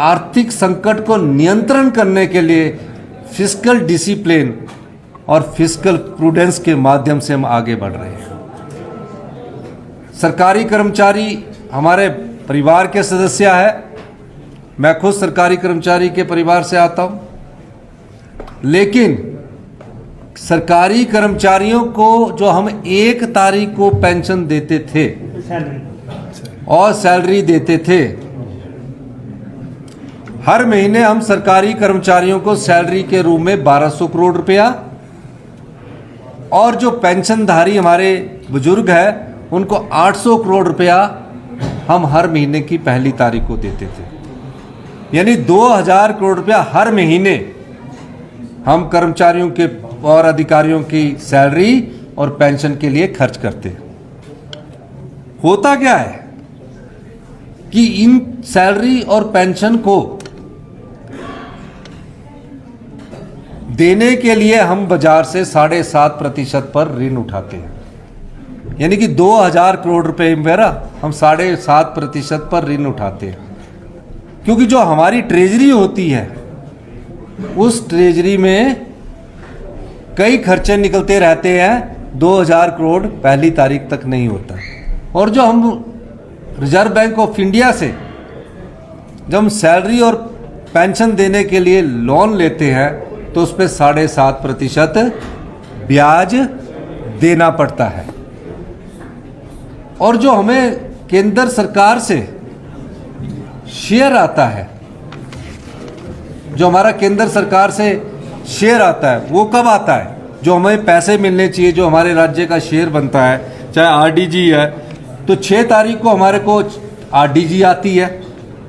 आर्थिक संकट को नियंत्रण करने के लिए फिस्कल डिसिप्लिन और फिस्कल प्रूडेंस के माध्यम से हम आगे बढ़ रहे हैं। सरकारी कर्मचारी हमारे परिवार के सदस्य है। मैं खुद सरकारी कर्मचारी के परिवार से आता हूं, लेकिन सरकारी कर्मचारियों को जो हम 1 तारीख को पेंशन देते थे और सैलरी देते थे, हर महीने हम सरकारी कर्मचारियों को सैलरी के रूप में 1200 करोड़ रुपया, और जो पेंशनधारी हमारे बुजुर्ग हैं उनको 800 करोड़ रुपया हम हर महीने की पहली तारीख को देते थे। यानी 2000 करोड़ रुपया हर महीने हम कर्मचारियों के और अधिकारियों की सैलरी और पेंशन के लिए खर्च करते हैं। होता क्या है कि इन सैलरी और पेंशन को देने के लिए हम बाजार से 7.5% पर ऋण उठाते हैं। यानी कि 2000 करोड़ रुपए मेरा हम 7.5% पर ऋण उठाते हैं, क्योंकि जो हमारी ट्रेजरी होती है उस ट्रेजरी में कई खर्चे निकलते रहते हैं। 2000 करोड़ पहली तारीख तक नहीं होता। और जो हम रिजर्व बैंक ऑफ इंडिया से जब हम सैलरी और पेंशन देने के लिए लोन लेते हैं तो उस पर 7.5% ब्याज देना पड़ता है। और जो हमें केंद्र सरकार से शेयर आता है, जो हमारा केंद्र सरकार से शेयर आता है, वो कब आता है? जो हमें पैसे मिलने चाहिए, जो हमारे राज्य का शेयर बनता है, चाहे आरडीजी है, तो 6 तारीख को हमारे को आरडीजी आती है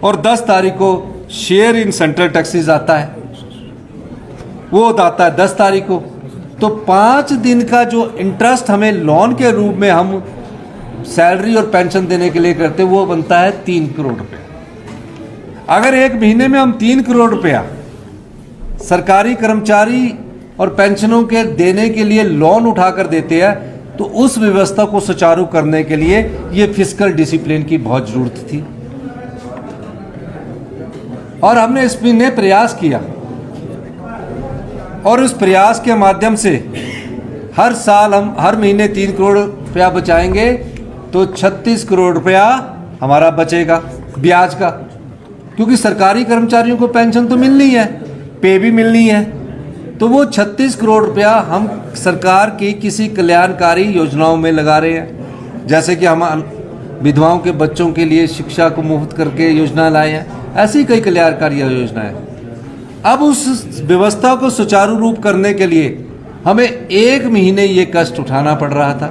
और 10 तारीख को शेयर इन सेंट्रल टैक्सेस आता है, वो आता है 10 तारीख को। तो 5 दिन का जो इंटरेस्ट हमें लोन के रूप में हम सैलरी और पेंशन देने के लिए करते, वो बनता है 3 करोड़ रुपया। अगर एक महीने में हम 3 करोड़ रुपया सरकारी कर्मचारी और पेंशनों के देने के लिए लोन उठाकर देते हैं, तो उस व्यवस्था को सुचारू करने के लिए ये फिस्कल डिसिप्लिन की बहुत जरूरत थी। और हमने इस महीने प्रयास किया, और उस प्रयास के माध्यम से हर साल हम हर महीने 3 करोड़ रुपया बचाएंगे, तो 36 करोड़ रुपया हमारा बचेगा ब्याज का। क्योंकि सरकारी कर्मचारियों को पेंशन तो मिलनी है, पे भी मिलनी है, तो वो 36 करोड़ रुपया हम सरकार की किसी कल्याणकारी योजनाओं में लगा रहे हैं। जैसे कि हम विधवाओं के बच्चों के लिए शिक्षा को मुफ्त करके योजना लाए हैं, ऐसी कई कल्याणकारी योजनाएं। अब उस व्यवस्था को सुचारू रूप करने के लिए हमें 1 महीने ये कष्ट उठाना पड़ रहा था।